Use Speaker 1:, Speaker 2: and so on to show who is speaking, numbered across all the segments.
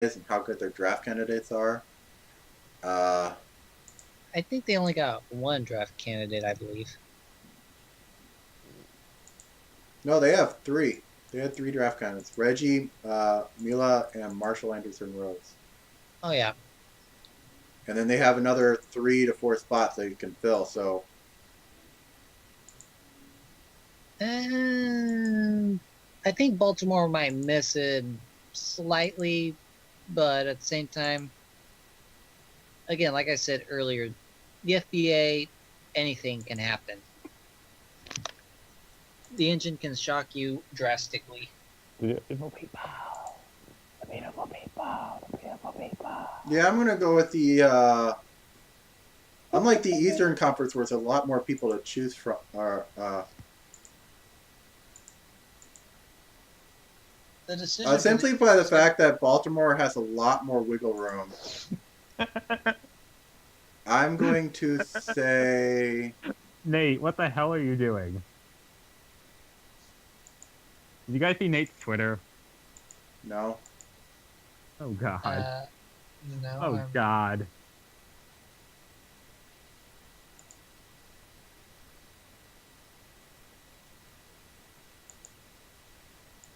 Speaker 1: and how good their draft candidates are. Uh,
Speaker 2: I think they only got one draft candidate, I believe.
Speaker 1: no, they have three. They had three draft candidates: Reggie, Mila, and Marshall Anderson Rose.
Speaker 2: Oh yeah.
Speaker 1: And then they have another 3 to 4 spots that you can fill. So
Speaker 2: And I think Baltimore might miss it slightly, but at the same time, again, like I said earlier, the FBA, anything can happen. The engine can shock you drastically.
Speaker 3: Beautiful people. Beautiful people. Beautiful people.
Speaker 1: yeah, I'm gonna go with the. Unlike the Eastern Conference, where there's a lot more people to choose from,
Speaker 2: The decision for the
Speaker 1: simply by the fact that Baltimore has a lot more wiggle room, I'm going to say
Speaker 3: Nate, what the hell are you doing? Did you guys see Nate's Twitter?
Speaker 1: no.
Speaker 3: Oh god.
Speaker 2: uh no,
Speaker 3: Oh god.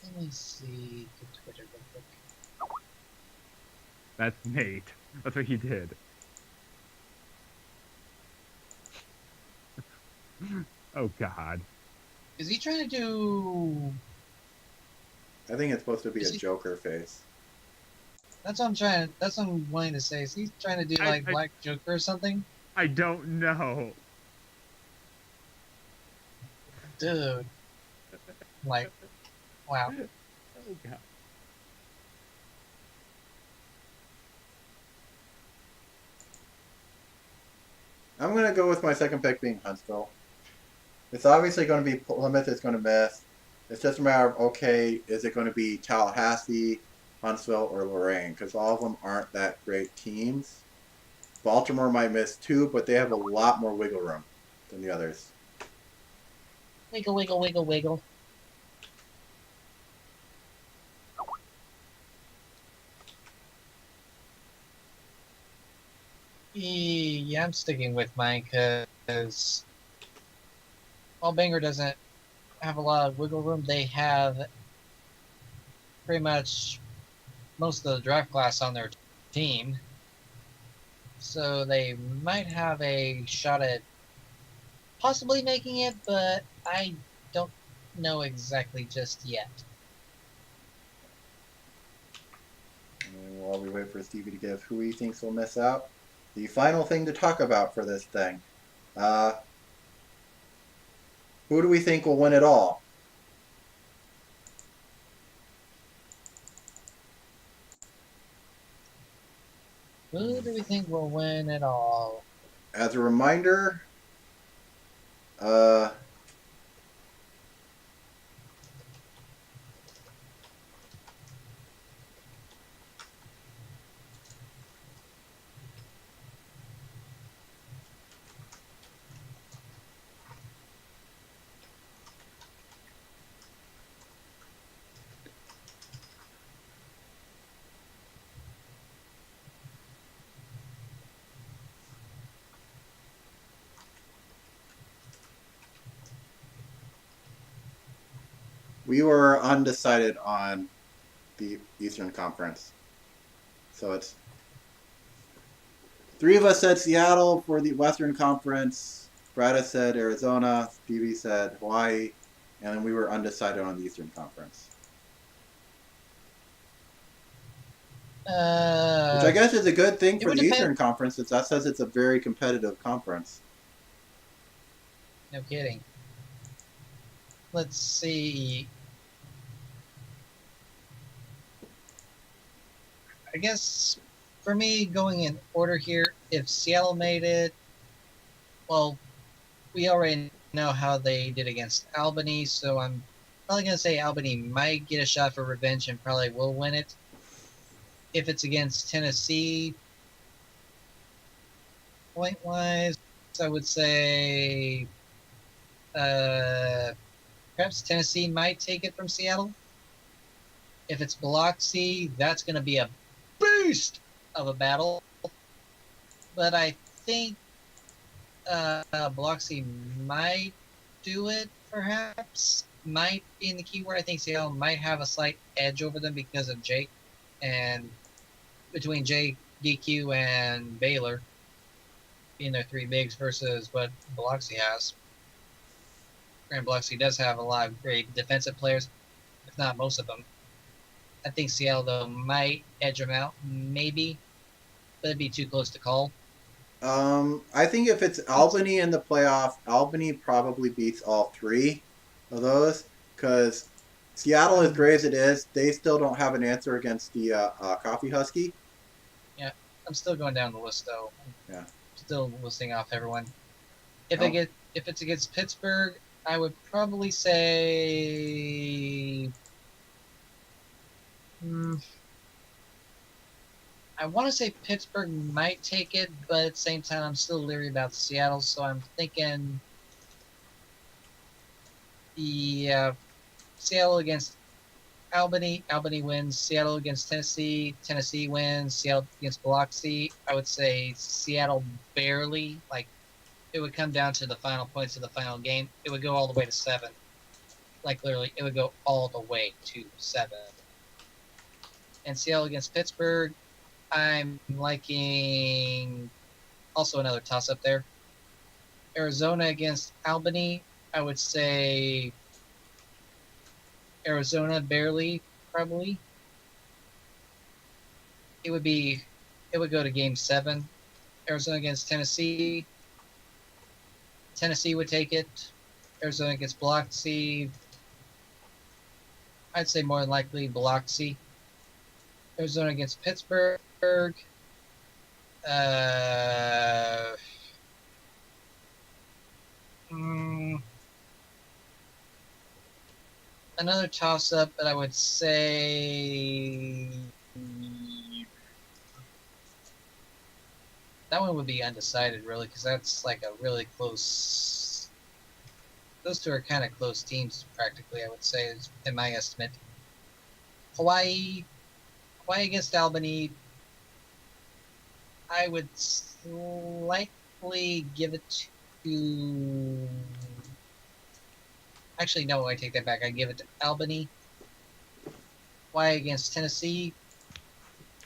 Speaker 2: let me see the Twitter real quick.
Speaker 3: That's Nate. That's what he did. Oh god.
Speaker 2: Is he trying to do
Speaker 1: I think it's supposed to be a
Speaker 2: is he
Speaker 1: Joker face.
Speaker 2: that's what I'm wanting to say. Is he trying to do
Speaker 3: I,
Speaker 2: like
Speaker 3: I
Speaker 2: Black Joker or something?
Speaker 3: I don't know.
Speaker 2: Dude. Like, wow.
Speaker 3: Oh god.
Speaker 1: I'm gonna go with my second pick being Huntsville. It's obviously going to be Plymouth is going to miss. It's just a matter of okay, is it going to be Tallahassee, Huntsville, or Lorraine? Because all of them aren't that great teams. Baltimore might miss two, but they have a lot more wiggle room than the others.
Speaker 2: Wiggle, wiggle, wiggle, wiggle. Yeah, I'm sticking with mine because while Bangor doesn't have a lot of wiggle room, they have pretty much most of the draft class on their team. So they might have a shot at possibly making it, but I don't know exactly just yet.
Speaker 1: And while we wait for Stevie to give who he thinks will miss out, the final thing to talk about for this thing. Uh, who do we think will win it all?
Speaker 2: Who do we think will win it all?
Speaker 1: As a reminder, uh, we were undecided on the Eastern Conference. So it's three of us said Seattle for the Western Conference. Brada said Arizona. Stevie said Hawaii. And then we were undecided on the Eastern Conference. Which I guess is a good thing
Speaker 2: It
Speaker 1: for
Speaker 2: would
Speaker 1: the
Speaker 2: depend.
Speaker 1: Eastern Conference, since that says it's a very competitive conference.
Speaker 2: No kidding. Let's see. I guess for me, going in order here, if Seattle made it, well, we already know how they did against Albany, so I'm probably going to say Albany might get a shot for revenge and probably will win it. If it's against Tennessee, point wise, I would say perhaps Tennessee might take it from Seattle. If it's Biloxi, that's going to be a beast of a battle. But I think Biloxi might do it, perhaps. Might be in the keyword. I think Seattle might have a slight edge over them because of Jake, and between Jake, DQ, and Baylor being their three bigs versus what Biloxi has. Grand Biloxi does have a lot of great defensive players, if not most of them. I think Seattle, though, might edge them out, maybe, but it'd be too close to call.
Speaker 1: I think if it's Albany in the playoff, Albany probably beats all three of those because Seattle, as great as it is, they still don't have an answer against the Coffee Husky.
Speaker 2: Yeah, I'm still going down the list though.
Speaker 1: Yeah.
Speaker 2: Still listing off everyone. If
Speaker 1: Oh.
Speaker 2: if it's against Pittsburgh, I would probably say. I want to say Pittsburgh might take it, but at the same time, I'm still leery about Seattle, so I'm thinking the Seattle against Albany. Albany wins. Seattle against Tennessee. Tennessee wins. Seattle against Biloxi. I would say Seattle barely. Like, it would come down to the final points of the final game. It would go all the way to 7. Like, literally, it would go all the way to 7. And Seattle against Pittsburgh, I'm liking also another toss-up there. Arizona against Albany, I would say Arizona barely, probably. It would go to game 7. Arizona against Tennessee. Tennessee would take it. Arizona against Biloxi. I'd say more than likely Biloxi. Arizona against Pittsburgh. Another toss-up that I would say that one would be undecided, really, because that's like a really close. Those two are kind of close teams, practically. I would say, in my estimate. Hawaii against Albany. I would slightly give it to. Actually, no, I take that back. I give it to Albany. Hawaii against Tennessee.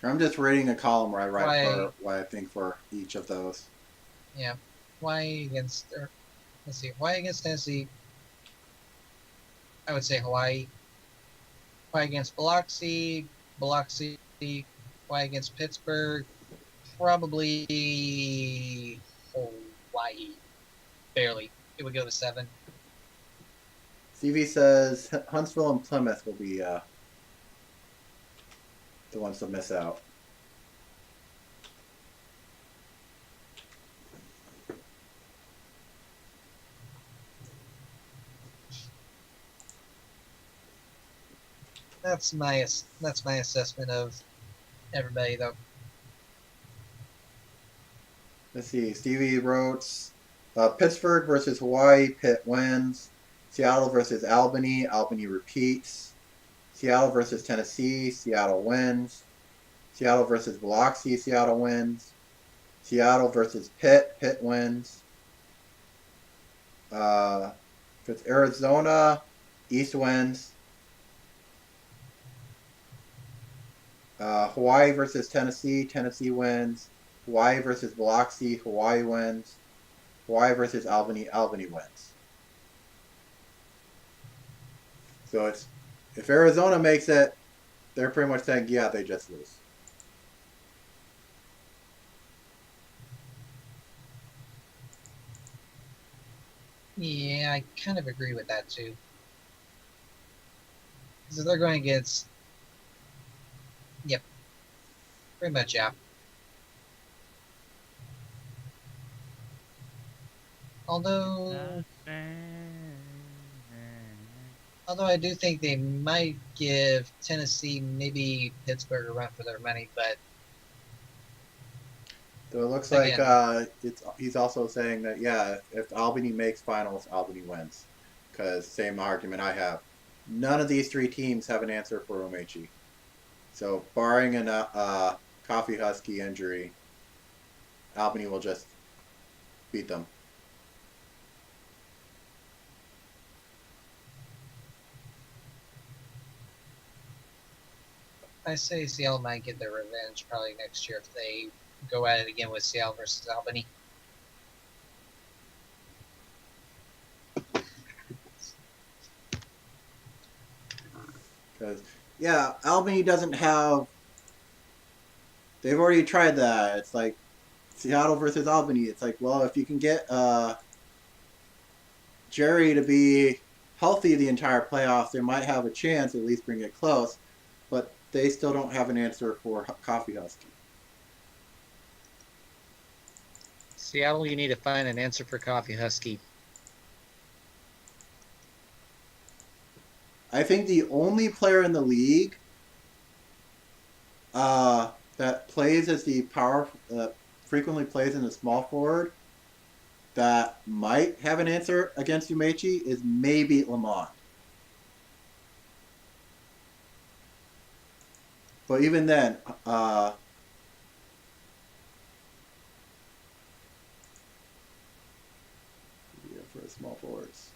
Speaker 1: I'm just reading a column where I write
Speaker 2: Why-
Speaker 1: for what I think for each of those.
Speaker 2: Yeah. Hawaii against. Let's see. Hawaii against Tennessee. I would say Hawaii. Hawaii against Biloxi. Biloxi. Hawaii against Pittsburgh. Probably Hawaii. Barely. It would go to 7.
Speaker 1: Stevie says Huntsville and Plymouth will be the ones to miss out.
Speaker 2: That's my assessment of everybody, though.
Speaker 1: Let's see. Stevie wrote Pittsburgh versus Hawaii. Pitt wins. Seattle versus Albany. Albany repeats. Seattle versus Tennessee. Seattle wins. Seattle versus Biloxi. Seattle wins. Seattle versus Pitt. Pitt wins. If it's Arizona, East wins. Hawaii versus Tennessee. Tennessee wins. Hawaii versus Biloxi. Hawaii wins. Hawaii versus Albany. Albany wins. So it's if Arizona makes it, they're pretty much saying, yeah, they just lose.
Speaker 2: Yeah, I kind of agree with that, too. Because they're going against... Yep. Pretty much, yeah. Although I do think they might give Tennessee, maybe Pittsburgh a run for their money, but
Speaker 1: So it looks
Speaker 2: Again.
Speaker 1: like he's also saying that, yeah, if Albany makes finals, Albany wins. Because same argument I have. None of these three teams have an answer for Omechi. So barring Coffee Husky injury, Albany will just beat them.
Speaker 2: I say Seattle might get their revenge probably next year if they go at it again with Seattle versus Albany.
Speaker 1: Because, yeah, Albany doesn't have. They've already tried that. It's like Seattle versus Albany. It's like, well, if you can get Jerry to be healthy the entire playoffs, they might have a chance, at least bring it close. But they still don't have an answer for Coffee Husky.
Speaker 2: Seattle, you need to find an answer for Coffee Husky.
Speaker 1: I think the only player in the league that plays as the power, frequently plays in the small forward, that might have an answer against Umechi is maybe Lamont. But even then, for small forwards.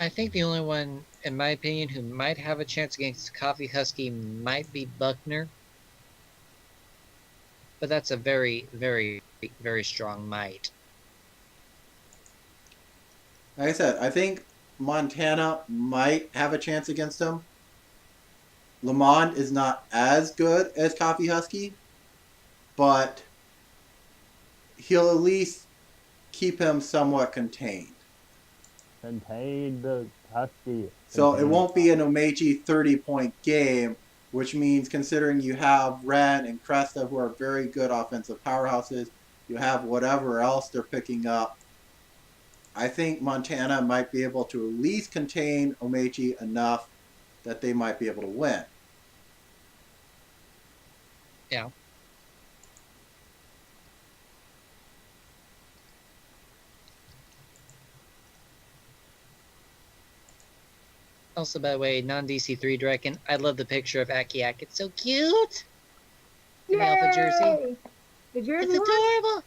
Speaker 2: I think the only one, in my opinion, who might have a chance against Coffee Husky might be Buckner. But that's a very, very, very strong might.
Speaker 1: Like I said, I think Montana might have a chance against him. Lamont is not as good as Coffee Husky, but he'll at least keep him somewhat contained.
Speaker 4: Contain the Husky.
Speaker 1: So it won't be an Omechi 30-point game, which means considering you have Ren and Cresta, who are very good offensive powerhouses, you have whatever else they're picking up. I think Montana might be able to at least contain Omechi enough that they might be able to win.
Speaker 2: Yeah. Also, by the way, non-DC3 Draken, I love the picture of Akiak. It's so cute! In the Alpha jersey.
Speaker 5: The jersey
Speaker 2: It's
Speaker 5: one?
Speaker 2: adorable!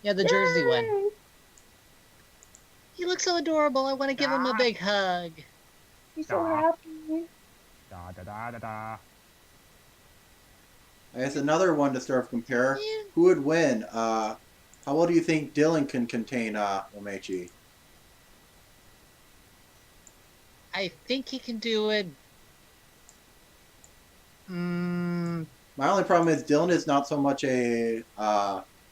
Speaker 2: Yeah, the jersey one.
Speaker 5: Yay!
Speaker 2: He looks so adorable. I want to give him a big hug.
Speaker 5: He's so
Speaker 3: Aw.
Speaker 5: happy.
Speaker 3: Da da da da da.
Speaker 1: I guess another one to sort of compare.
Speaker 2: Yeah.
Speaker 1: Who would win? How well do you think Dylan can contain Omechi?
Speaker 2: I think he can do it.
Speaker 1: My only problem is Dylan is not so much a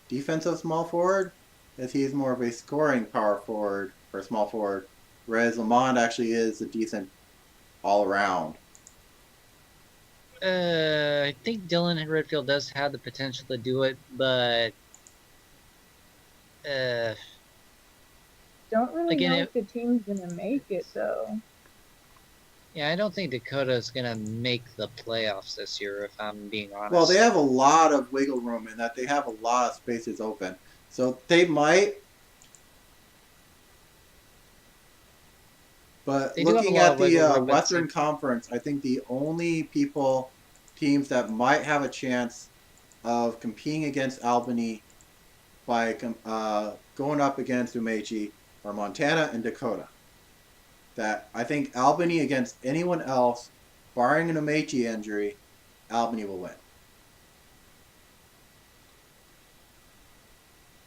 Speaker 1: defensive small forward, as he's more of a scoring power forward or small forward, whereas Lamont actually is a decent all around.
Speaker 2: I think Dylan Redfield does have the potential to do it, but
Speaker 5: Don't really
Speaker 2: Again,
Speaker 5: know
Speaker 2: it-
Speaker 5: if the team's gonna make it though.
Speaker 2: yeah, I don't think Dakota's gonna make the playoffs this year, if I'm being honest.
Speaker 1: Well, they have a lot of wiggle room in that they have a lot of spaces open, so they might. But
Speaker 2: They do have
Speaker 1: looking
Speaker 2: a lot
Speaker 1: at
Speaker 2: of
Speaker 1: the
Speaker 2: wiggle room, but
Speaker 1: Western Conference, I think the only teams that might have a chance of competing against Albany by going up against Umechi are Montana and Dakota. That I think Albany against anyone else, barring an Umechi injury, Albany will win.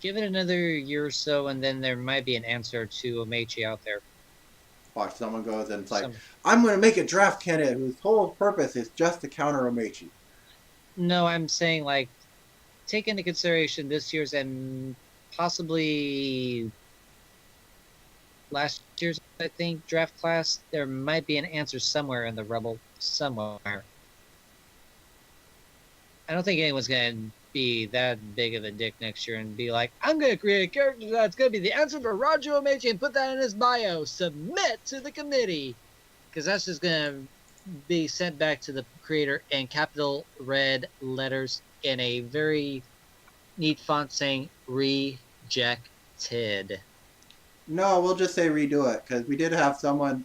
Speaker 2: Give it another year or so, and then there might be an answer to Omechi out there.
Speaker 1: Watch, someone goes and it's like,
Speaker 2: Some-
Speaker 1: I'm going to make a draft candidate whose whole purpose is just to counter Omechi.
Speaker 2: No, I'm saying, like, take into consideration this year's and possibly last year's, I think, draft class. There might be an answer somewhere in the Rebel, somewhere. I don't think anyone's going to be that big of a dick next year and be like, I'm going to create a character that's going to be the answer for Roger Omechi and put that in his bio. Submit to the committee. Because that's just going to be sent back to the creator in capital red letters in a very neat font saying rejected.
Speaker 1: No, we'll just say redo it because we did have someone